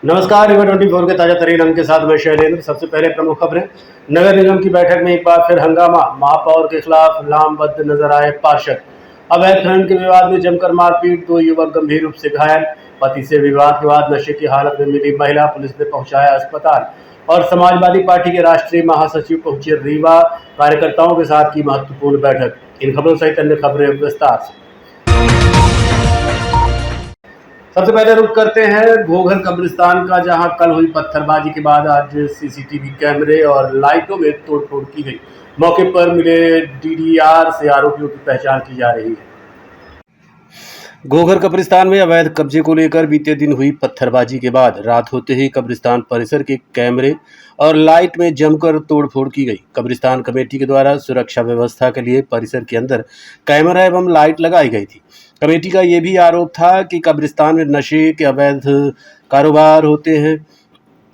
नमस्कार, रिवर 24 के ताजा तरीन अंक के साथ मैं शैलेंद्र। सबसे पहले प्रमुख खबरें। नगर निगम की बैठक में एक बार फिर हंगामा। महापौर के खिलाफ लामबद्ध नजर आए पार्षद। अवैध खनन के विवाद में जमकर मारपीट, 2 युवक गंभीर रूप से घायल। पति से विवाद के बाद नशे की हालत में मिली महिला, पुलिस ने पहुंचाया अस्पताल। और समाजवादी पार्टी के राष्ट्रीय महासचिव पहुंचे रीवा, कार्यकर्ताओं के साथ की महत्वपूर्ण बैठक। इन खबरों सहित अन्य खबरें विस्तार से। सबसे पहले रुक करते हैं घोघर कब्रिस्तान का, जहां कल हुई पत्थरबाजी के बाद आज सीसीटीवी कैमरे और लाइटों में तोड़फोड़ की गई। मौके पर मिले डीडीआर से आरोपियों की पहचान की जा रही है। घोघर कब्रिस्तान में अवैध कब्जे को लेकर बीते दिन हुई पत्थरबाजी के बाद रात होते ही कब्रिस्तान परिसर के कैमरे और लाइट में जमकर तोड़फोड़ की गई। कब्रिस्तान कमेटी के द्वारा सुरक्षा व्यवस्था के लिए परिसर के अंदर कैमरा एवं लाइट लगाई गई थी। कमेटी का ये भी आरोप था कि कब्रिस्तान में नशे के अवैध कारोबार होते हैं,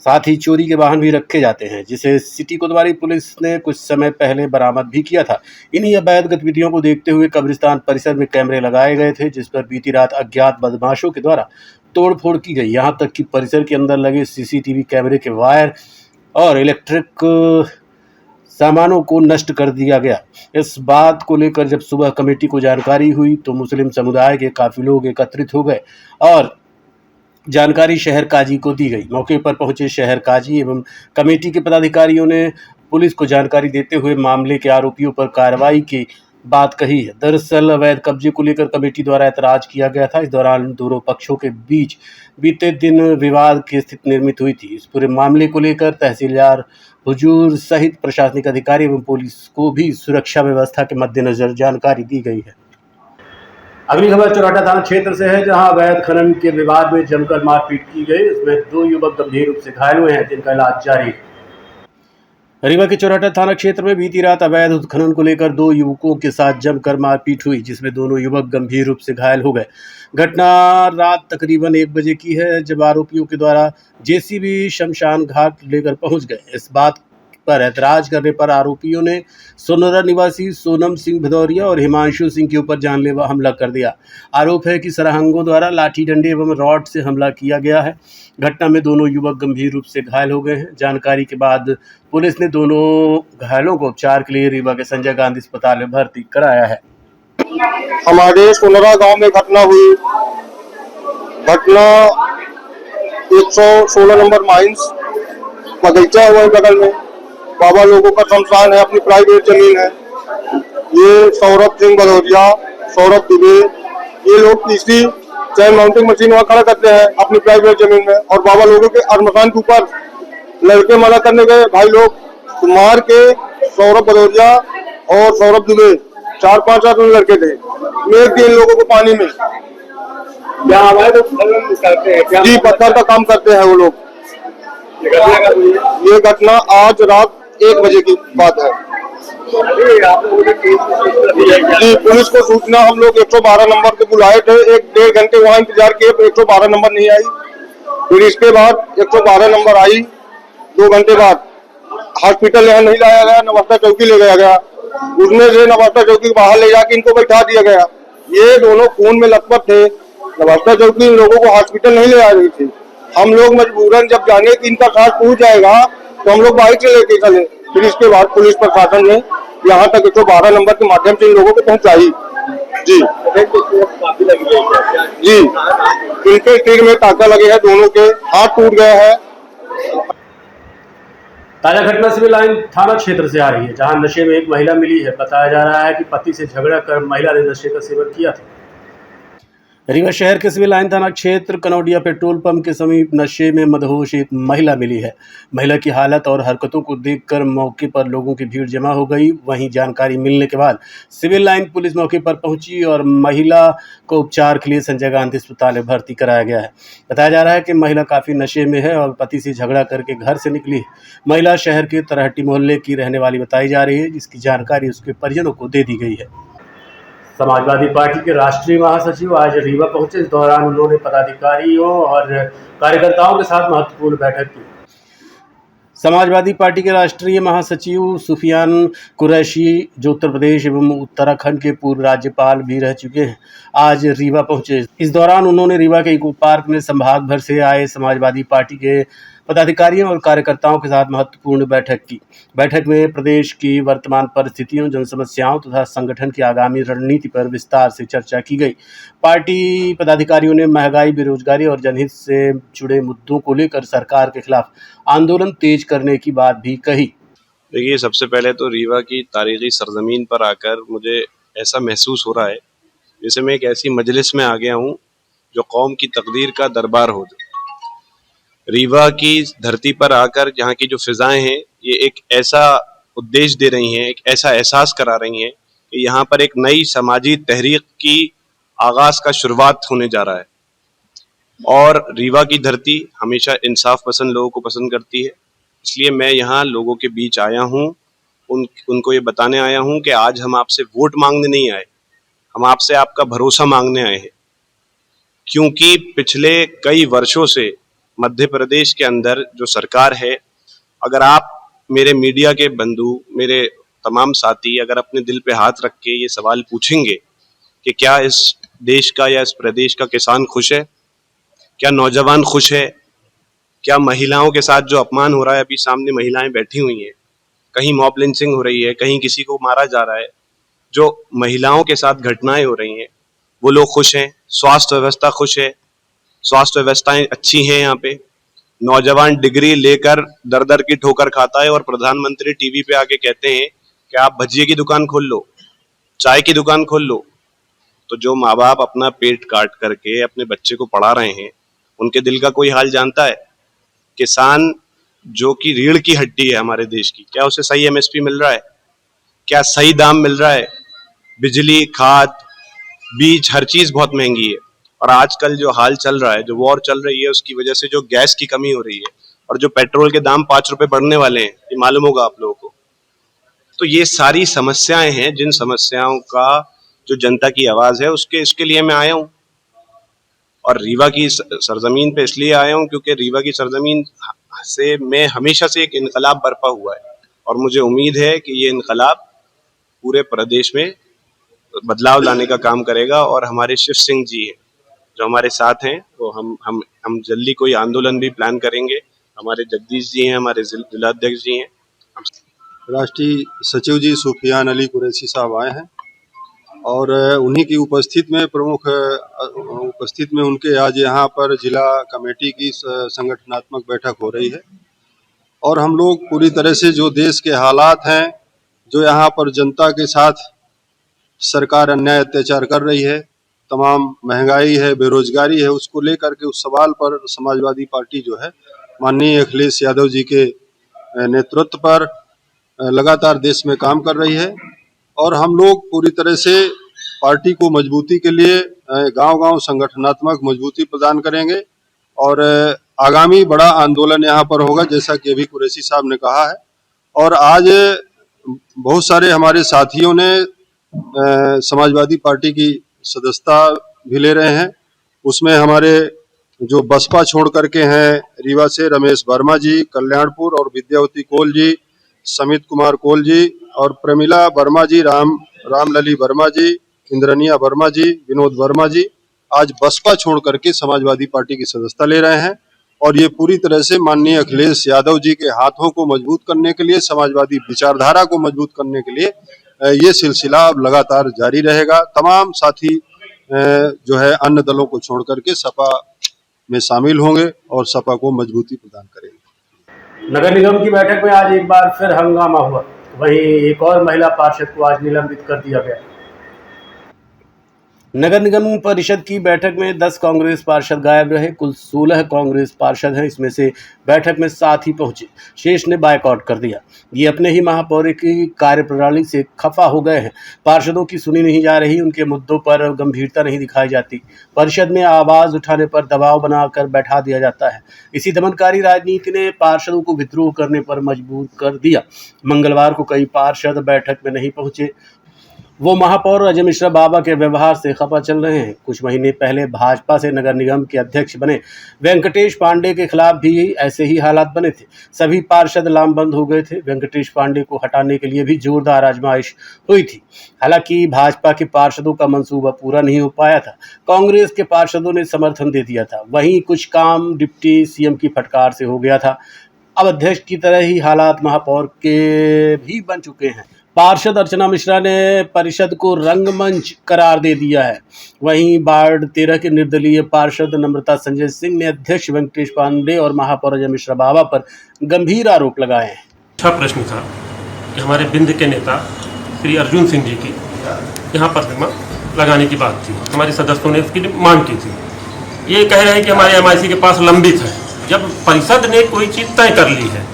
साथ ही चोरी के वाहन भी रखे जाते हैं, जिसे सिटी कोतवाली पुलिस ने कुछ समय पहले बरामद भी किया था। इन्हीं अवैध गतिविधियों को देखते हुए कब्रिस्तान परिसर में कैमरे लगाए गए थे, जिस पर बीती रात अज्ञात बदमाशों के द्वारा तोड़फोड़ की गई। यहां तक कि परिसर के अंदर लगे सीसीटीवी कैमरे के वायर और इलेक्ट्रिक सामानों को नष्ट कर दिया गया। इस बात को लेकर जब सुबह कमेटी को जानकारी हुई तो मुस्लिम समुदाय के काफी लोग एकत्रित हो गए और जानकारी शहर काजी को दी गई। मौके पर पहुंचे शहर काजी एवं कमेटी के पदाधिकारियों ने पुलिस को जानकारी देते हुए मामले के आरोपियों पर कार्रवाई की बात कही है। दरअसल अवैध कब्जे को लेकर कमेटी द्वारा ऐतराज किया गया था। इस दौरान दोनों पक्षों के बीच बीते दिन विवाद की स्थिति निर्मित हुई थी। इस पूरे मामले को लेकर तहसीलदार हुजूर सहित प्रशासनिक अधिकारी एवं पुलिस को भी सुरक्षा व्यवस्था के मद्देनजर जानकारी दी गई है। अगली खबर चौराटा थाना क्षेत्र से है, जहां अवैध खनन के विवाद में जमकर मारपीट की गई। इसमें 2 युवक गंभीर रूप से घायल हुए हैं, जिनका इलाज जारी है। रीवा के चौराटा थाना क्षेत्र में बीती रात अवैध उत्खनन को लेकर 2 युवकों के साथ जमकर मारपीट हुई, जिसमें दोनों युवक गंभीर रूप से घायल हो गए। घटना रात तकरीबन 1 बजे की है, जब आरोपियों के द्वारा जेसीबी शमशान घाट लेकर पहुंच गए। इस बात पर ऐतराज करने पर आरोपियों ने सोनोरा निवासी सोनम सिंह भदौरिया और हिमांशु सिंह के ऊपर जानलेवा हमला कर दिया। आरोप है कि सरहंगों द्वारा लाठी डंडे एवं रॉड से हमला किया गया है। घटना में दोनों युवक गंभीर रूप से घायल हो गए हैं। जानकारी के बाद पुलिस ने दोनों घायलों को उपचार के लिए रीवा के संजय गांधी अस्पताल में भर्ती कराया है। हमारे सोनरा गांव में घटना हुई। घटना 116 नंबर माइंस बगीचा हुआ बगल में, बाबा लोगों का शमशान है, अपनी प्राइवेट जमीन है। ये सौरभ सिंह भदौरिया, सौरभ दुबे, ये लोग तीसरी चैन माउंटिंग मशीन वहाँ खड़ा करते हैं अपनी प्राइवेट जमीन में, और बाबा लोगों के अरमसान के ऊपर लड़के मना करने गए भाई लोग, तो मार के सौरभ भदौरिया और सौरभ दुबे 4-5 आदमी लड़के थे, मेरे 3 लोगों को पानी में। क्या अवैध खनन करते हैं? जी, पत्थर का काम करते हैं वो लोग। ये घटना आज रात 1 बजे की बात है। जी, पुलिस को सूचना हम लोग 112 नंबर पे बुलाए थे। 1-1.5 घंटे वहाँ इंतजार किए, 112 नंबर नहीं आई। फिर इसके बाद 112 नंबर आई। 2 घंटे बाद हॉस्पिटल यहाँ नहीं लाया गया, नवादा चौकी ले गया गया। उसमें से नवादा चौकी बाहर ले जाके इनको बैठा दिया गया। ये दोनों खून में लथपथ थे। नवादा चौकी इन लोगों को हॉस्पिटल नहीं ले आ रही थी। हम लोग मजबूरन जब जाने कि इनका सांस टूट जाएगा तो हम लोग बाइक से लेके चले। फिर इसके बाद पुलिस प्रशासन ने यहाँ तक 112 नंबर के माध्यम से इन लोगों को पहुँचाई। जी जी, इनके सिर में टाका लगे हैं, दोनों के हाथ टूट गए हैं। ताजा घटना सिविल लाइन थाना क्षेत्र से आ रही है, जहां नशे में एक महिला मिली है। बताया जा रहा है कि पति से झगड़ा कर महिला ने नशे का सेवन किया था। रीवा शहर के सिविल लाइन थाना क्षेत्र कनौडिया पेट्रोल पंप के समीप नशे में मदहोश एक महिला मिली है। महिला की हालत और हरकतों को देखकर मौके पर लोगों की भीड़ जमा हो गई। वहीं जानकारी मिलने के बाद सिविल लाइन पुलिस मौके पर पहुंची और महिला को उपचार के लिए संजय गांधी अस्पताल में भर्ती कराया गया है। बताया जा रहा है कि महिला काफ़ी नशे में है और पति से झगड़ा करके घर से निकली है। महिला शहर के तरहट्टी मोहल्ले की रहने वाली बताई जा रही है, जिसकी जानकारी उसके परिजनों को दे दी गई है। समाजवादी पार्टी के राष्ट्रीय महासचिव आज रीवा पहुंचे। इस दौरान उन्होंने पदाधिकारियों और कार्यकर्ताओं के साथ महत्वपूर्ण बैठक की। समाजवादी पार्टी के राष्ट्रीय महासचिव सुफियान कुरैशी, जो उत्तर प्रदेश एवं उत्तराखंड के पूर्व राज्यपाल भी रह चुके हैं, आज रीवा पहुंचे। इस दौरान उन्होंने रीवा के इको पार्क में संभाग भर से आए समाजवादी पार्टी के पदाधिकारियों और कार्यकर्ताओं के साथ महत्वपूर्ण बैठक की। बैठक में प्रदेश की वर्तमान परिस्थितियों, जन समस्याओं तथा संगठन की आगामी रणनीति पर विस्तार से चर्चा की गई। पार्टी पदाधिकारियों ने महंगाई, बेरोजगारी और जनहित से जुड़े मुद्दों को लेकर सरकार के खिलाफ आंदोलन तेज करने की बात भी कही। देखिए, सबसे पहले तो रीवा की तारीखी सरजमीन पर आकर मुझे ऐसा महसूस हो रहा है जैसे मैं एक ऐसी मजलिस में आ गया हूँ जो कौम की तकदीर का दरबार हो। रीवा की धरती पर आकर यहाँ की जो फिजाएं हैं, ये एक ऐसा उद्देश्य दे रही हैं, एक ऐसा एहसास करा रही हैं कि यहाँ पर एक नई समाजी तहरीक की आगाज का शुरुआत होने जा रहा है। और रीवा की धरती हमेशा इंसाफ पसंद लोगों को पसंद करती है, इसलिए मैं यहाँ लोगों के बीच आया हूँ। उनको ये बताने आया हूँ कि आज हम आपसे वोट मांगने नहीं आए, हम आपसे आपका भरोसा मांगने आए हैं। क्योंकि पिछले कई वर्षों से मध्य प्रदेश के अंदर जो सरकार है, अगर आप मेरे मीडिया के बंधु, मेरे तमाम साथी अगर अपने दिल पे हाथ रख के ये सवाल पूछेंगे कि क्या इस देश का या इस प्रदेश का किसान खुश है, क्या नौजवान खुश है, क्या महिलाओं के साथ जो अपमान हो रहा है, अभी सामने महिलाएं बैठी हुई हैं, कहीं मॉब लिंचिंग हो रही है, कहीं किसी को मारा जा रहा है, जो महिलाओं के साथ घटनाएं हो रही हैं, वो लोग खुश हैं। स्वास्थ्य व्यवस्था खुश है, स्वास्थ्य व्यवस्थाएं अच्छी हैं। यहाँ पे नौजवान डिग्री लेकर दर दर की ठोकर खाता है और प्रधानमंत्री टीवी पे आके कहते हैं कि आप भजिए की दुकान खोल लो, चाय की दुकान खोल लो। तो जो माँ बाप अपना पेट काट करके अपने बच्चे को पढ़ा रहे हैं, उनके दिल का कोई हाल जानता है? किसान जो कि रीढ़ की हड्डी है हमारे देश की, क्या उसे सही एमएसपी मिल रहा है? क्या सही दाम मिल रहा है? बिजली, खाद, बीज, हर चीज बहुत महंगी है। और आजकल जो हाल चल रहा है, जो वॉर चल रही है, उसकी वजह से जो गैस की कमी हो रही है और जो पेट्रोल के दाम 5 रुपए बढ़ने वाले हैं, ये मालूम होगा आप लोगों को। तो ये सारी समस्याएं हैं, जिन समस्याओं का जो जनता की आवाज है इसके लिए मैं आया हूँ। और रीवा की सरजमीन पे इसलिए आया हूँ क्योंकि रीवा की सरजमीन से मैं हमेशा से एक इनकलाब बरपा हुआ है और मुझे उम्मीद है कि ये इनकलाब पूरे प्रदेश में बदलाव लाने का काम करेगा। और हमारे शिव सिंह जी हैं जो हमारे साथ हैं, तो हम जल्दी कोई आंदोलन भी प्लान करेंगे। हमारे जगदीश जी हैं, हमारे जिलाध्यक्ष जी हैं। राष्ट्रीय सचिव जी सुफियान अली कुरैशी साहब आए हैं और उन्हीं की उपस्थित में उनके आज यहाँ पर जिला कमेटी की संगठनात्मक बैठक हो रही है। और हम लोग पूरी तरह से जो देश के हालात हैं, जो यहाँ पर जनता के साथ सरकार अन्याय अत्याचार कर रही है, तमाम महंगाई है, बेरोजगारी है, उसको लेकर के उस सवाल पर समाजवादी पार्टी जो है माननीय अखिलेश यादव जी के नेतृत्व पर लगातार देश में काम कर रही है। और हम लोग पूरी तरह से पार्टी को मजबूती के लिए गांव-गांव संगठनात्मक मजबूती प्रदान करेंगे और आगामी बड़ा आंदोलन यहाँ पर होगा, जैसा कि अभी कुरैशी साहब ने कहा है। और आज बहुत सारे हमारे साथियों ने समाजवादी पार्टी की सदस्यता भी ले रहे हैं। उसमें हमारे जो बसपा छोड़ करके हैं, रीवा से रमेश वर्मा जी, कल्याणपुर और विद्यावती कोल जी, समित कुमार कोल जी और प्रमिला वर्मा जी, रामलली वर्मा जी, इंद्रनिया वर्मा जी, विनोद वर्मा जी आज बसपा छोड़ करके समाजवादी पार्टी की सदस्यता ले रहे हैं। और ये पूरी तरह से माननीय अखिलेश यादव जी के हाथों को मजबूत करने के लिए, समाजवादी विचारधारा को मजबूत करने के लिए ये सिलसिला अब लगातार जारी रहेगा। तमाम साथी जो है अन्य दलों को छोड़ करके सपा में शामिल होंगे और सपा को मजबूती प्रदान करेंगे। नगर निगम की बैठक में आज एक बार फिर हंगामा हुआ, वहीं एक और महिला पार्षद को आज निलंबित कर दिया गया। नगर निगम परिषद की बैठक में 10 कांग्रेस पार्षद गायब रहे। कुल 16 कांग्रेस पार्षद हैं, इसमें से बैठक में 7 ही पहुंचे, शेष ने बायकॉट कर दिया। ये अपने ही महापौर की कार्यप्रणाली से खफा हो गए हैं। पार्षदों की सुनी नहीं जा रही, उनके मुद्दों पर गंभीरता नहीं दिखाई जाती। परिषद में आवाज उठाने पर दबाव बनाकर बैठा दिया जाता है। इसी दमनकारी राजनीति ने पार्षदों को विद्रोह करने पर मजबूर कर दिया। मंगलवार को कई पार्षद बैठक में नहीं पहुंचे वो महापौर अजय मिश्रा बाबा के व्यवहार से खफा चल रहे हैं। कुछ महीने पहले भाजपा से नगर निगम के अध्यक्ष बने वेंकटेश पांडे के खिलाफ भी ऐसे ही हालात बने थे। सभी पार्षद लामबंद हो गए थे। वेंकटेश पांडे को हटाने के लिए भी जोरदार आजमाइश हुई थी। हालांकि भाजपा के पार्षदों का मंसूबा पूरा नहीं हो पाया था। कांग्रेस के पार्षदों ने समर्थन दे दिया था। वहीं कुछ काम डिप्टी सीएम की फटकार से हो गया था। अब अध्यक्ष की तरह ही हालात महापौर के भी बन चुके हैं। पार्षद अर्चना मिश्रा ने परिषद को रंगमंच करार दे दिया है। वहीं वार्ड 13 के निर्दलीय पार्षद नम्रता संजय सिंह ने अध्यक्ष वेंकटेश पांडे और महापौर अजय मिश्रा बाबा पर गंभीर आरोप लगाए हैं। अच्छा प्रश्न था कि हमारे बिंद के नेता श्री अर्जुन सिंह जी की यहाँ प्रतिमा लगाने की बात थी। हमारे सदस्यों ने इसकी मांग की थी। ये कह रहे हैं कि हमारे एमआईसी के पास लंबित है। जब परिषद ने कोई चीज़ तय कर ली है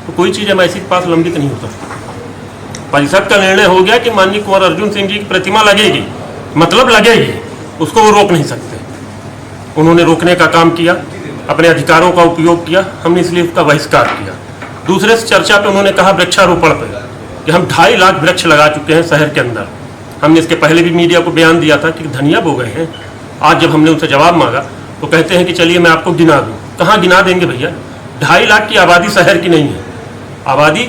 तो कोई चीज़ एमआईसी के पास लंबित नहीं हो सकती। परिषद का निर्णय हो गया कि माननीय कुंवर अर्जुन सिंह जी की प्रतिमा लगेगी, मतलब लगेगी, उसको वो रोक नहीं सकते। उन्होंने रोकने का काम किया, अपने अधिकारों का उपयोग किया, हमने इसलिए उसका बहिष्कार किया। दूसरे से चर्चा पे उन्होंने कहा वृक्षारोपण पे कि हम 2.5 लाख वृक्ष लगा चुके हैं शहर के अंदर। हमने इसके पहले भी मीडिया को बयान दिया था कि धनिया बो गए हैं। आज जब हमने उनसे जवाब मांगा तो कहते हैं कि चलिए मैं आपको गिना दूँ। कहाँ गिना देंगे भैया? 2.5 लाख की आबादी शहर की नहीं है। आबादी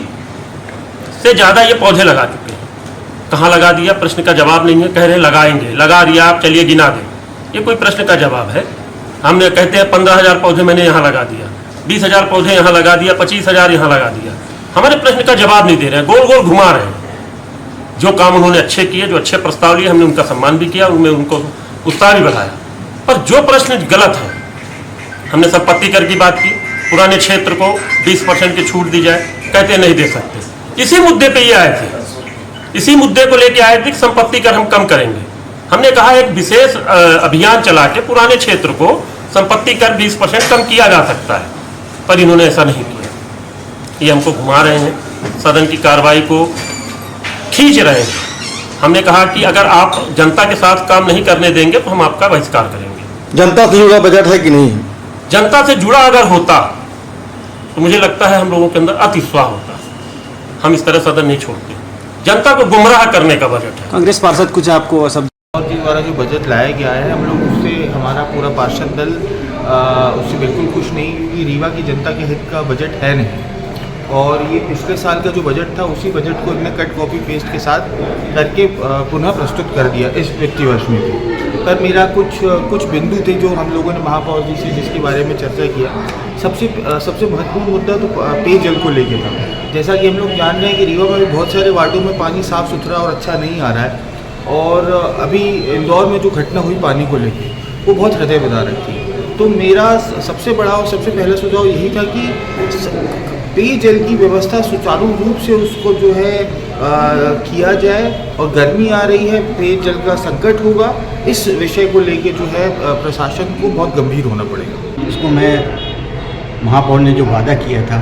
से ज़्यादा ये पौधे लगा चुके हैं। कहाँ लगा दिया? प्रश्न का जवाब नहीं है। कह रहे हैं लगाएंगे, लगा दिया, आप चलिए गिना दें। ये कोई प्रश्न का जवाब है? हमने कहते हैं 15,000 पौधे मैंने यहाँ लगा दिया, 20,000 पौधे यहाँ लगा दिया, 25,000 यहाँ लगा दिया। हमारे प्रश्न का जवाब नहीं दे रहे हैं, गोल गोल घुमा रहे हैं। जो काम उन्होंने अच्छे किए, जो अच्छे प्रस्ताव लिए, हमने उनका सम्मान भी किया, उनमें उनको उत्साह भी बढ़ाया। पर जो प्रश्न गलत है, हमने संपत्ति कर की बात की, पुराने क्षेत्र को 20% की छूट दी जाए, कहते नहीं दे सकते। इसी मुद्दे पे ये आए थे, इसी मुद्दे को लेके आए थे कि संपत्ति कर हम कम करेंगे। हमने कहा एक विशेष अभियान चला के पुराने क्षेत्र को संपत्ति कर 20% कम किया जा सकता है, पर इन्होंने ऐसा नहीं किया। ये हमको घुमा रहे हैं, सदन की कार्रवाई को खींच रहे हैं। हमने कहा कि अगर आप जनता के साथ काम नहीं करने देंगे तो हम आपका बहिष्कार करेंगे। जनता से जुड़ा बजट है कि नहीं? जनता से जुड़ा अगर होता तो मुझे लगता है हम लोगों के अंदर अतिस्वाह होता। हम इस तरह सदन नहीं छोड़ते। जनता को गुमराह करने का बजट है। कांग्रेस पार्षद कुछ आपको सब के द्वारा जो बजट लाया गया है, हम लोग उससे, हमारा पूरा पार्षद दल उससे बिल्कुल खुश नहीं, क्योंकि रीवा की जनता के हित का बजट है नहीं। और ये पिछले साल का जो बजट था, उसी बजट को इन्होंने कट कॉपी पेस्ट के साथ करके पुनः प्रस्तुत कर दिया इस वित्तीय वर्ष में भी। पर मेरा कुछ बिंदु थे जो हम लोगों ने महापौर जी से जिसके बारे में चर्चा किया। सबसे महत्वपूर्ण मुद्दा तो पेयजल को लेके था। जैसा कि हम लोग जान रहे हैं कि रीवा में बहुत सारे वार्डों में पानी साफ़ सुथरा और अच्छा नहीं आ रहा है। और अभी इंदौर में जो घटना हुई पानी को लेके, वो बहुत हृदय विदारक थी। तो मेरा सबसे बड़ा और सबसे पहला सुझाव यही था कि पेयजल की व्यवस्था सुचारू रूप से उसको जो है किया जाए। और गर्मी आ रही है, पेयजल का संकट होगा, इस विषय को लेके जो है प्रशासन को बहुत गंभीर होना पड़ेगा। इसको मैं महापौर ने जो वादा किया था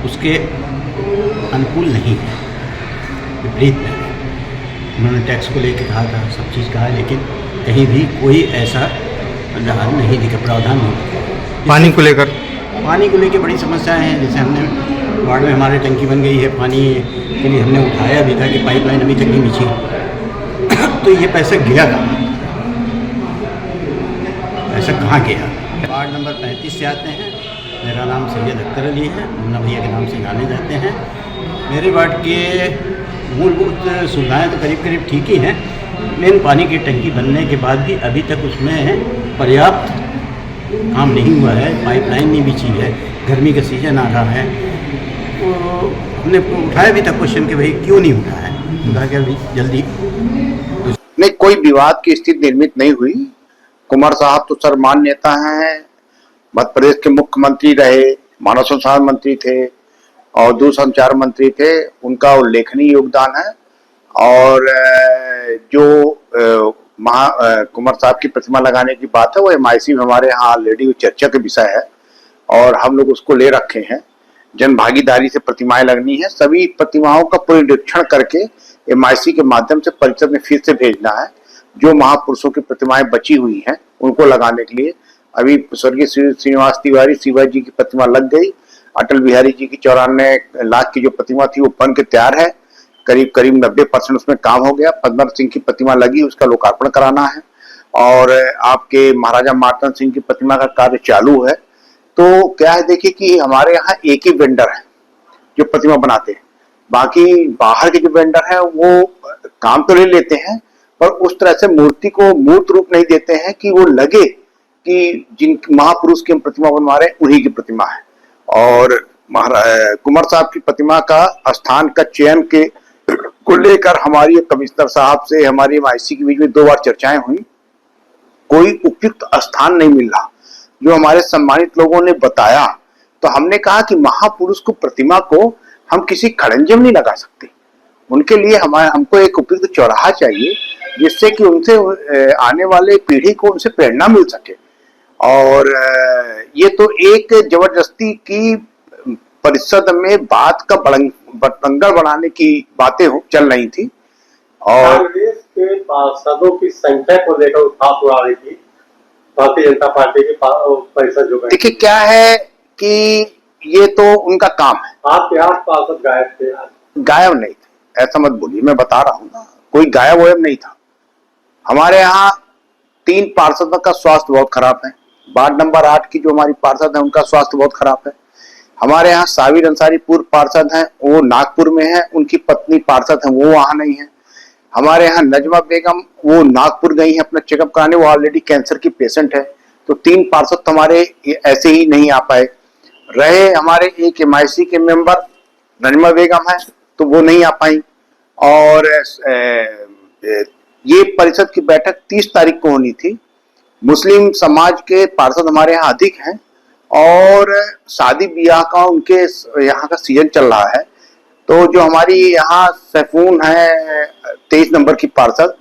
उसके अनुकूल नहीं है, विपरीत है। उन्होंने टैक्स को लेकर कहा था, सब चीज़ कहा, लेकिन कहीं भी कोई ऐसा नहीं दिखा, प्रावधान नहीं दिखा। पानी को लेकर बड़ी समस्याएं हैं। जैसे हमने वार्ड में हमारे टंकी बन गई है, पानी के लिए हमने उठाया भी था कि पाइपलाइन अभी तक नहीं बिछी। तो ये पैसा गया कहाँ? पैसा कहाँ गया? वार्ड नंबर 35 से आते हैं। मेरा नाम सैयद अख्तर अली है, मुन्ना भैया के नाम से जाने जाते हैं। मेरे वार्ड के मूलभूत सुविधाएँ तो करीब करीब ठीक ही हैं। मेन पानी की टंकी बनने के बाद भी अभी तक उसमें पर्याप्त काम नहीं हुआ है, पाइपलाइन नहीं बिछी है। गर्मी का सीजन आ रहा है, तो हमने उठाया भी था क्वेश्चन कि भाई क्यों नहीं उठा है। उठा के अभी जल्दी नहीं, कोई विवाद की स्थिति निर्मित नहीं हुई। कुंवर साहब तो सर्वमान्य नेता हैं, मध्य प्रदेश के मुख्यमंत्री रहे, मानव संसाधन मंत्री थे और दूरसंचार मंत्री थे। उनका उल्लेखनीय योगदान है। और जो कुंवर साहब की प्रतिमा लगाने की बात है, वो एमआईसी में हमारे यहाँ ऑलरेडी चर्चा का विषय है और हम लोग उसको ले रखे हैं। जन भागीदारी से प्रतिमाएं लगनी है। सभी प्रतिमाओं का पुनरीक्षण करके एमआईसी के माध्यम से परिषद में फिर से भेजना है। जो महापुरुषों की प्रतिमाएं बची हुई हैं उनको लगाने के लिए अभी स्वर्गीय श्रीनिवास तिवारी शिवाजी जी की प्रतिमा लग गई। अटल बिहारी जी की 94 लाख की जो प्रतिमा थी वो बन के तैयार है। करीब करीब 90% उसमें काम हो गया। पद्मर सिंह की प्रतिमा लगी, उसका लोकार्पण कराना है और आपके महाराजा मार्तंड सिंह की प्रतिमा का कार्य चालू है। तो क्या है, देखिए कि हमारे यहाँ एक ही वेंडर है जो प्रतिमा बनाते हैं, बाकी बाहर के जो वेंडर हैं वो काम तो ले लेते हैं पर उस तरह से मूर्ति को मूर्त रूप नहीं देते हैं कि वो लगे कि जिन महापुरुष की हम प्रतिमा बनवा रहे हैं उन्हीं की प्रतिमा है। और कुंवर साहब की प्रतिमा का स्थान का चयन को लेकर हमारी कमिश्नर साहब से हमारी MIC के बीच में 2 बार चर्चाएं हुई। कोई उपयुक्त स्थान नहीं मिल रहा। जो हमारे सम्मानित लोगों ने बताया तो हमने कहा कि महापुरुष को प्रतिमा को हम किसी खड़ंजे में नहीं लगा सकते, उनके लिए हमको एक उपयुक्त चौराहा चाहिए जिससे कि उनसे आने वाले पीढ़ी को उनसे प्रेरणा मिल सके। और ये तो एक जबरदस्ती की परिषद में बात का बतंगड़ बनाने की बातें चल रही थी और कांग्रेस के पार्षदों की संख्या को लेकर उठाव उड़ा रही थी भारतीय जनता पार्टी की परिषद जो। देखिए क्या है कि ये तो उनका काम है। आपके 8 पार्षद गायब थे। गायब नहीं थे, ऐसा मत बोलिए, मैं बता रहा हूँ ना, कोई गायब वायब नहीं था। हमारे यहाँ 3 पार्षदों का स्वास्थ्य बहुत खराब है। वार्ड नंबर 8 की जो हमारी पार्षद है उनका स्वास्थ्य बहुत खराब है। हमारे यहाँ साबिर अंसारी पूर्व पार्षद हैं, वो नागपुर में है, उनकी पत्नी पार्षद है, वो वहां नहीं है। हमारे यहाँ नजमा बेगम वो नागपुर गई है अपना चेकअप कराने, वो ऑलरेडी कैंसर की पेशेंट है। तो 3 पार्षद तो हमारे ऐसे ही नहीं आ पाए। रहे हमारे एक MIC के मेंबर नजमा बेगम है तो वो नहीं आ पाई। और ये परिषद की बैठक 30 तारीख को होनी थी। मुस्लिम समाज के पार्षद हमारे यहाँ अधिक हैं और शादी ब्याह का उनके यहाँ का सीजन चल रहा है। तो जो हमारी यहाँ सैफून है 23 नंबर की पार्षद,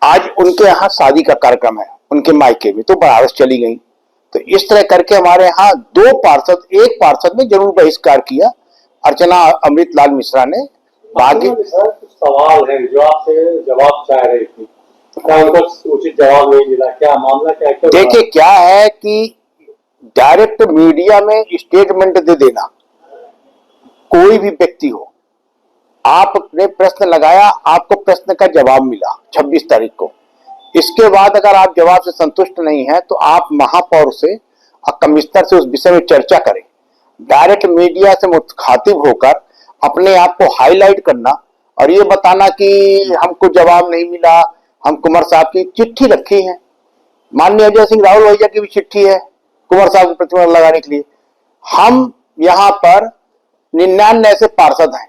आज उनके यहाँ शादी का कार्यक्रम है उनके मायके में, तो बनारस चली गई। तो इस तरह करके हमारे यहाँ 2 पार्षद, एक पार्षद ने जरूर बहिष्कार किया, अर्चना अमृतलाल मिश्रा ने। बाकी सवाल है जो आपसे जवाब चाह रही थी, क्या उनको उचित जवाब नहीं मिला, क्या मामला क्या? देखिए क्या है कि डायरेक्ट मीडिया में स्टेटमेंट दे देना, कोई भी व्यक्ति हो, आपने प्रश्न लगाया, आपको प्रश्न का जवाब मिला 26 तारीख को। इसके बाद अगर आप जवाब से संतुष्ट नहीं है तो आप महापौर से और कमिश्नर से उस विषय में चर्चा करें। डायरेक्ट मीडिया से मुखातिब होकर अपने आप को हाईलाइट करना और ये बताना कि हमको जवाब नहीं मिला, हम कुंवर साहब की चिट्ठी रखी है, माननीय अजय सिंह राहुल भैया की भी चिट्ठी है कुंवर साहब की प्रतिमा लगाने के लिए। हम यहाँ पर 99 ऐसे पार्षद हैं।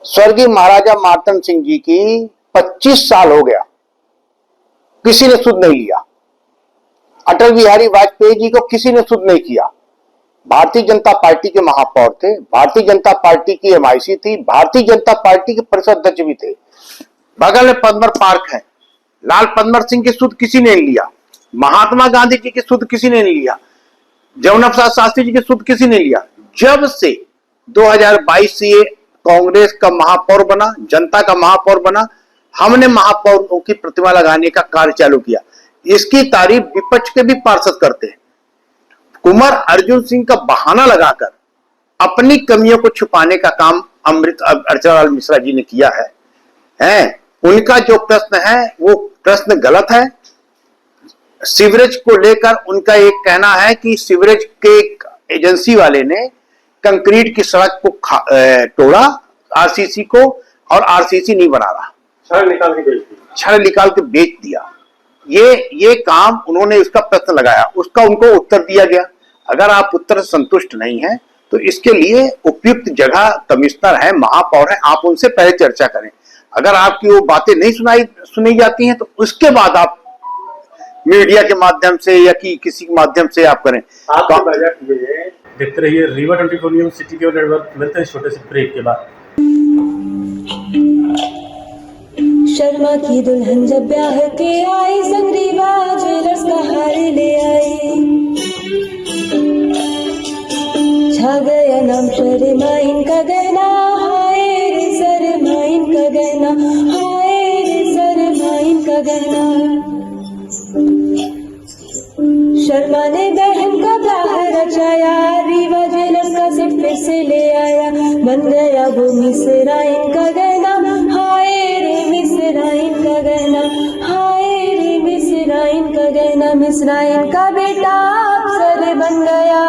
स्वर्गीय महाराजा मार्तंड सिंह जी की 25 साल हो गया, किसी ने सुध नहीं लिया। अटल बिहारी वाजपेयी जी को किसी ने सुध नहीं किया। भारतीय जनता पार्टी के महापौर थे, भारतीय जनता पार्टी की MIC थी, भारतीय जनता पार्टी के परिषद अध्यक्ष भी थे। बगल में पद्मर पार्क है, लाल पद्मर सिंह की सुध किसी ने नहीं लिया, महात्मा गांधी जी की सुध किसी ने नहीं लिया, जमुना प्रसाद शास्त्री जी की सुध किसी ने लिया। जब से 2022 से ये कांग्रेस का महापौर बना, जनता का महापौर बना, हमने महापौरों की प्रतिमा लगाने का कार्य चालू किया। इसकी तारीफ विपक्ष के भी पार्षद करते हैं। कुंवर अर्जुन सिंह का बहाना लगाकर अपनी कमियों को छुपाने का काम अर्चना मिश्रा जी ने किया है। उनका जो प्रश्न है वो प्रश्न गलत है। सीवरेज को लेकर उनका एक कहना है कि सीवरेज के एजेंसी वाले ने कंक्रीट की सड़क को तोड़ा RCC को, और RCC नहीं बना रहा, छड़ निकाल के बेच दिया। ये काम उन्होंने उसका प्रश्न लगाया, उसका उनको उत्तर दिया गया। अगर आप उत्तर से संतुष्ट नहीं हैं तो इसके लिए उपयुक्त जगह कमिश्नर है, महापौर है, आप उनसे पहले चर्चा करें। अगर आपकी वो बातें नहीं सुनी जाती हैं तो उसके बाद आप मीडिया के माध्यम से या किसी के माध्यम से आप करें। आपके बजट में देखते रहिए रीवा 24 न्यूज़ सिटी के नेटवर्क। मिलते हैं छोटे से ब्रेक के बाद। शर्मा की दुल्हन जब ब्याह के आई, संगरीवा ज्वेलर्स का हार ले आई। छा गया नाम शर्मा इनका गहना, हाय रे शर्मा इनका गहना, हाय रे शर्मा इनका गहना। शर्मा ने बहन का ब्याह रचाया, रीवा ज्वेलर्स का सेट पे से ले आया, बन गया वो मिसरा इनका गहना, हाय रे मिसरा इनका गहना, हाय रे मिसरा इनका गहना, मिसरा इनका बेटा अफसर बन गया।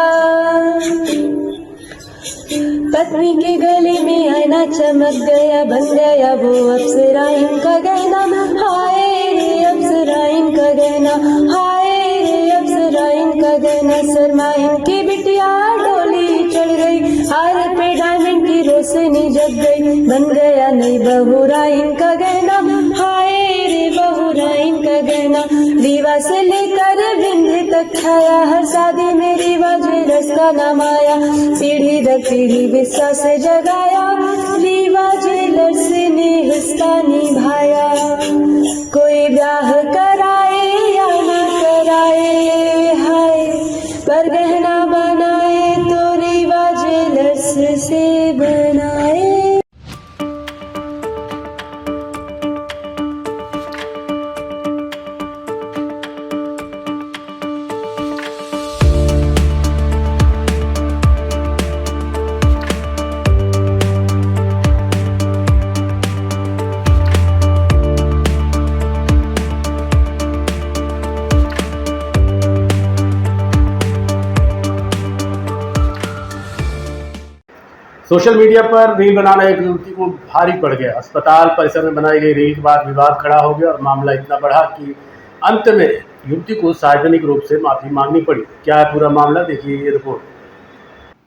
पत्नी के गले में आईना चमक गया, बन गया वो अप्सरा इनका गहना, हाय रे अप्सरा इनका गहना, हाय रे अप्सरा इनका गहना। शर्मा इनकी बिटिया डोली चढ़ गई, हार पे डायमंड की रोशनी जग गई, बन गया नई बहुरा इनका गहना, हाय रे बहुरा इनका गहना। रीवा से लेकर बिंदे तक छाया, हर शादी में रीवा ज्वेलर्स का नाम आया, पीढ़ी दर पीढ़ी विश्वास से जगाया, रीवा ज्वेलर्स ने हिस्सा निभाया। कोई ब्याह कराए या न कराए, हाय पर गहना बनाए तो रीवा ज्वेलर्स से बनाए। सोशल मीडिया पर रील बनाना एक युवती को भारी पड़ गया। अस्पताल परिसर में बनाई गई रील के बाद विवाद खड़ा हो गया और मामला इतना बढ़ा कि अंत में युवती को सार्वजनिक रूप से माफी मांगनी पड़ी। क्या है पूरा मामला, देखिए ये रिपोर्ट।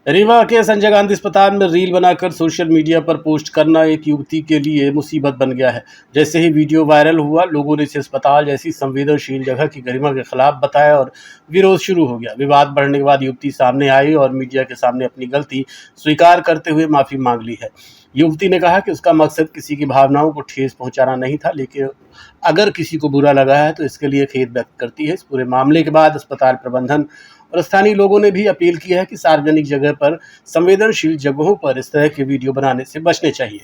रीवा के संजय गांधी अस्पताल में रील बनाकर सोशल मीडिया पर पोस्ट करना एक युवती के लिए मुसीबत बन गया है। जैसे ही वीडियो वायरल हुआ, लोगों ने इसे अस्पताल जैसी संवेदनशील जगह की गरिमा के खिलाफ बताया और विरोध शुरू हो गया। विवाद बढ़ने के बाद युवती सामने आई और मीडिया के सामने अपनी गलती स्वीकार करते हुए माफी मांग ली है। युवती ने कहा कि उसका मकसद किसी की भावनाओं को ठेस पहुंचाना नहीं था, लेकिन अगर किसी को बुरा लगा है तो इसके लिए खेद व्यक्त करती है। इस पूरे मामले के बाद अस्पताल प्रबंधन और स्थानीय लोगों ने भी अपील की है कि सार्वजनिक जगह पर संवेदनशील जगहों पर इस तरह के वीडियो बनाने से बचने चाहिए।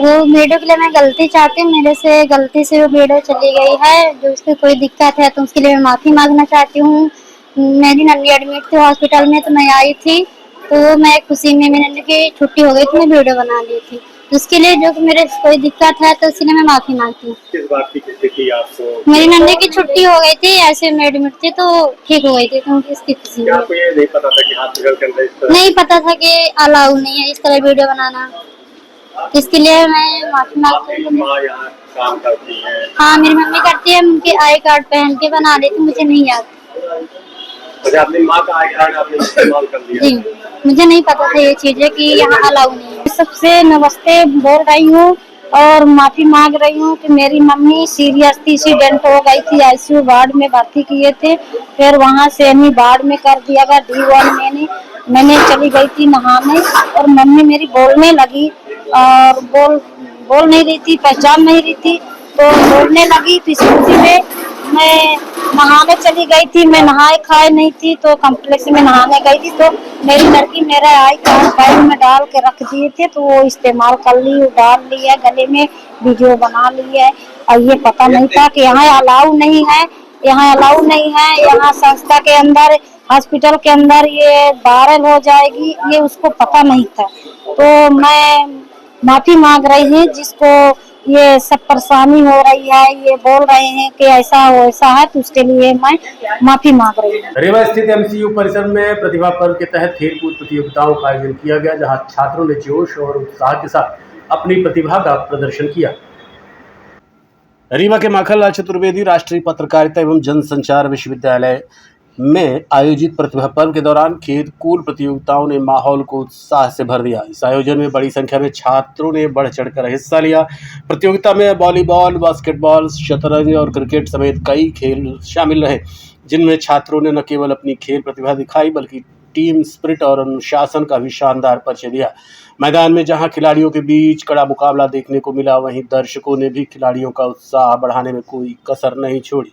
वो वीडियो के लिए मैं गलती चाहती हूँ, मेरे से गलती से वो वीडियो चली गई है, जो उसकी कोई दिक्कत है तो उसके लिए मैं माफ़ी मांगना चाहती हूँ। मेरी नन्नी एडमिट थी हॉस्पिटल में, तो मैं आई थी, तो मैं खुशी में मेरी नन्नी की छुट्टी हो गई थी, मैं वीडियो बना ली थी, तो उसके लिए जो मेरे कोई दिक्कत है तो इसलिए मैं माफ़ी मांगती हूँ। किस बात की खुशी थी आपको? मेरी नन्नी की छुट्टी हो गई थी, ऐसे मैं एडमिट थी तो ठीक हो गई थी, तो इसकी खुशी। आपको ये नहीं पता था कि हॉस्पिटल के अंदर इस तरह? नहीं पता था कि अलाउ नहीं है इस तरह वीडियो बनाना, इसके लिए मैं माफी मांगती हूँ। माँ यहाँ काम करती है? हाँ, मेरी मम्मी करती है, उनके आई कार्ड पहन के बना रही थी, मुझे नहीं याद। अच्छा, अपनी माँ का आई कार्ड आपने इस्तेमाल कर लिया? जी, मुझे नहीं पता था ये चीजें कि यहाँ अलाउ नहीं है। सबसे नमस्ते बोल रही हूँ और माफी मांग रही हूँ कि मेरी मम्मी सीरियस थी, एक्सीडेंट हो गई थी, आईसीयू वार्ड में भर्ती किए थे, फिर वहाँ से हमें वार्ड में कर दिया गया D1 में। मैंने चली गई थी नहाने और मम्मी मेरी बोलने लगी और बोल नहीं रही थी, पहचान नहीं रही थी, तो बोलने लगी, तो स्कूटी में मैं नहाने चली गई थी, मैं नहाए खाए नहीं थी, तो कॉम्प्लेक्स में नहाने गई थी, तो मेरी लड़की मेरा आई कार्ड बैग में डाल के रख दिए थे, तो वो इस्तेमाल कर ली, डाल ली है गले में, वीडियो बना ली है। और ये पता नहीं था कि यहाँ अलाउ नहीं है, यहाँ अलाउ नहीं है, यहाँ संस्था के अंदर हॉस्पिटल के अंदर ये वायरल हो जाएगी, ये उसको पता नहीं था। तो मैं माफी मांग रही हूँ, जिसको ये सब परेशानी हो रही है, ये बोल रहे हैं कि ऐसा हो ऐसा है, तो उसके लिए मैं माफी मांग रही हूँ। रीवा स्थित MCU परिसर में प्रतिभा पर्व के तहत खेलकूद प्रतियोगिताओं का आयोजन किया गया, जहां छात्रों ने जोश और उत्साह के साथ अपनी प्रतिभा का प्रदर्शन किया। रीवा के माखनलाल चतुर्वेदी राष्ट्रीय पत्रकारिता एवं जनसंचार विश्वविद्यालय में आयोजित प्रतिभा पर्व के दौरान खेल-कूद प्रतियोगिताओं ने माहौल को उत्साह से भर दिया। इस आयोजन में बड़ी संख्या में छात्रों ने बढ़ चढ़कर हिस्सा लिया। प्रतियोगिता में वॉलीबॉल, बास्केटबॉल, शतरंज और क्रिकेट समेत कई खेल शामिल रहे, जिनमें छात्रों ने न केवल अपनी खेल प्रतिभा दिखाई, बल्कि टीम स्पिरिट और अनुशासन का भी शानदार परिचय दिया। मैदान में जहां खिलाड़ियों के बीच कड़ा मुकाबला देखने को मिला, वहीं दर्शकों ने भी खिलाड़ियों का उत्साह बढ़ाने में कोई कसर नहीं छोड़ी।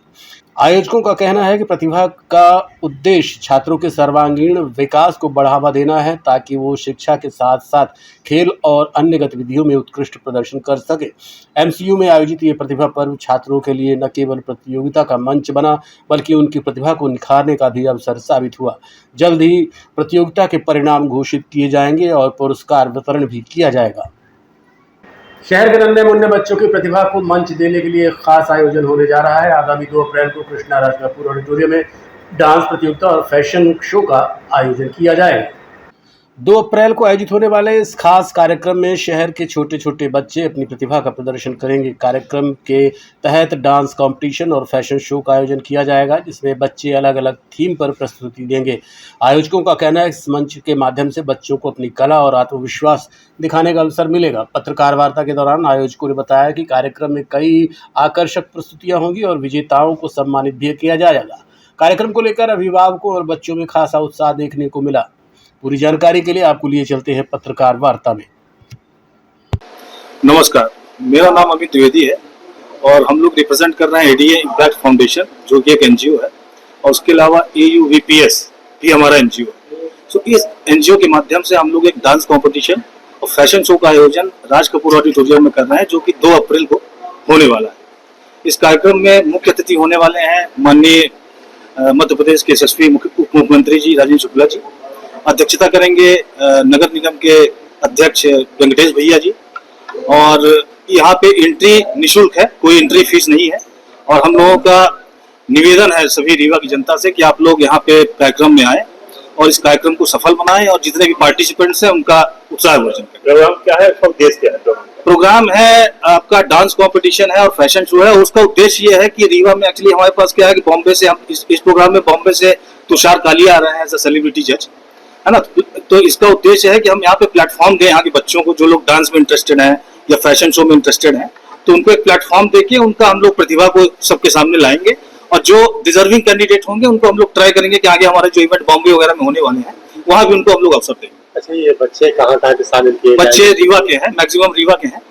आयोजकों का कहना है कि प्रतिभा का उद्देश्य छात्रों के सर्वांगीण विकास को बढ़ावा देना है ताकि वो शिक्षा के साथ साथ खेल और अन्य गतिविधियों में उत्कृष्ट प्रदर्शन कर सके। एमसीयू में आयोजित ये प्रतिभा पर्व छात्रों के लिए न केवल प्रतियोगिता का मंच बना बल्कि उनकी प्रतिभा को निखारने का भी अवसर साबित हुआ। जल्द ही प्रतियोगिता के परिणाम घोषित किए जाएंगे और पुरस्कार वितरण भी किया जाएगा। शहर के नन्हे मुन्ने बच्चों की प्रतिभा को मंच देने के लिए एक खास आयोजन होने जा रहा है। आगामी 2 अप्रैल को कृष्णा राज कपूर ऑडिटोरियम में डांस प्रतियोगिता और फैशन शो का आयोजन किया जाएगा। 2 अप्रैल को आयोजित होने वाले इस खास कार्यक्रम में शहर के छोटे छोटे बच्चे अपनी प्रतिभा का प्रदर्शन करेंगे। कार्यक्रम के तहत डांस कंपटीशन और फैशन शो का आयोजन किया जाएगा जिसमें बच्चे अलग अलग थीम पर प्रस्तुति देंगे। आयोजकों का कहना है इस मंच के माध्यम से बच्चों को अपनी कला और आत्मविश्वास दिखाने का अवसर मिलेगा। पत्रकार वार्ता के दौरान आयोजकों ने बताया कि कार्यक्रम में कई आकर्षक प्रस्तुतियाँ होंगी और विजेताओं को सम्मानित भी किया जाएगा। कार्यक्रम को लेकर अभिभावकों और बच्चों में खासा उत्साह देखने को मिला। पूरी जानकारी के लिए आपको लिए चलते हैं पत्रकार वार्ता में। नमस्कार, मेरा नाम अमित द्विवेदी है और हम लोग रिप्रेजेंट कर रहे हैं एडीए इम्पैक्ट फाउंडेशन जो कि एक एनजीओ है और उसके अलावा AUVPS भी हमारा एनजीओ है। तो इस एनजीओ के माध्यम से हम लोग एक डांस कंपटीशन और फैशन शो का आयोजन राज कपूर ऑडिटोरियम में कर रहे हैं जो कि 2 अप्रैल को होने वाला है। इस कार्यक्रम में मुख्य अतिथि होने वाले हैं माननीय मध्य प्रदेश के यशस्वी उप मुख्यमंत्री जी राजेंद्र शुक्ला जी। अध्यक्षता करेंगे नगर निगम के अध्यक्ष वेंकटेश भैया जी। और यहाँ पे एंट्री निशुल्क है, कोई एंट्री फीस नहीं है। और हम लोगों का निवेदन है सभी रीवा की जनता से कि आप लोग यहाँ पे कार्यक्रम में आए और इस कार्यक्रम को सफल बनाएं और जितने भी पार्टिसिपेंट्स हैं उनका उत्साहवर्धन करें। प्रोग्राम क्या है, उसका उद्देश्य क्या है? प्रोग्राम है आपका डांस कंपटीशन है और फैशन शो है। उसका उद्देश्य ये है कि रीवा में एक्चुअली हमारे पास क्या है कि बॉम्बे से हम इस प्रोग्राम में बॉम्बे से तुषार कालिया आ रहे हैं एज अ सेलिब्रिटी जज, है ना। तो इसका उद्देश्य है कि हम यहाँ पे प्लेटफॉर्म दें यहाँ के बच्चों को जो लोग डांस में इंटरेस्टेड हैं या फैशन शो में इंटरेस्टेड हैं, तो उनको एक प्लेटफॉर्म देके उनका हम लोग प्रतिभा को सबके सामने लाएंगे और जो डिजर्विंग कैंडिडेट होंगे उनको हम लोग ट्राई करेंगे कि आगे हमारे जो इवेंट बॉम्बे वगैरह में होने वाले हैं वहाँ भी उनको हम लोग अवसर देंगे। अच्छा, ये बच्चे कहाँ के शामिल किए? बच्चे रीवा के हैं, मैक्सिमम रीवा के हैं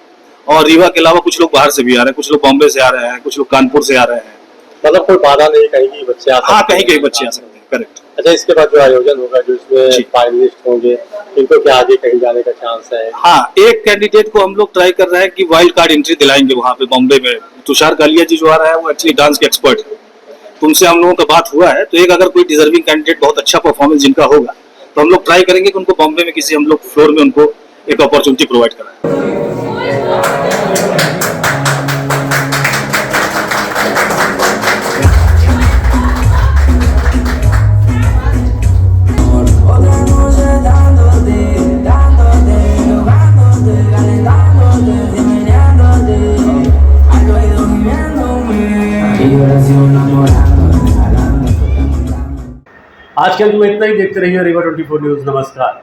और रीवा के अलावा कुछ लोग बाहर से भी आ रहे हैं, कुछ लोग बॉम्बे से आ रहे हैं, कुछ लोग कानपुर से आ रहे हैं। मतलब कोई बाधा नहीं कहीं की बच्चे आ सकते? हाँ, कहीं कहीं बच्चे आ सकते हैं, करेक्ट। अच्छा, इसके बाद जो आयोजन होगा जो इसमें फाइनलिस्ट होंगे इनको क्या आगे कहीं जाने का चांस है? हाँ, एक कैंडिडेट को हम लोग ट्राई कर रहे हैं कि वाइल्ड कार्ड एंट्री दिलाएंगे वहाँ पे बॉम्बे में। तुषार कालिया जी जो आ रहा है वो एक्चुअली डांस के एक्सपर्ट है, तो उनसे हम लोगों का बात हुआ है। तो एक अगर कोई डिजर्विंग कैंडिडेट बहुत अच्छा परफॉर्मेंस जिनका होगा तो हम लोग ट्राई करेंगे कि उनको बॉम्बे में किसी हम लोग फ्लोर में उनको एक अपॉर्चुनिटी प्रोवाइड कराएं। आज के अंक में इतना ही। देखते रहिए रीवा 24 न्यूज़। नमस्कार।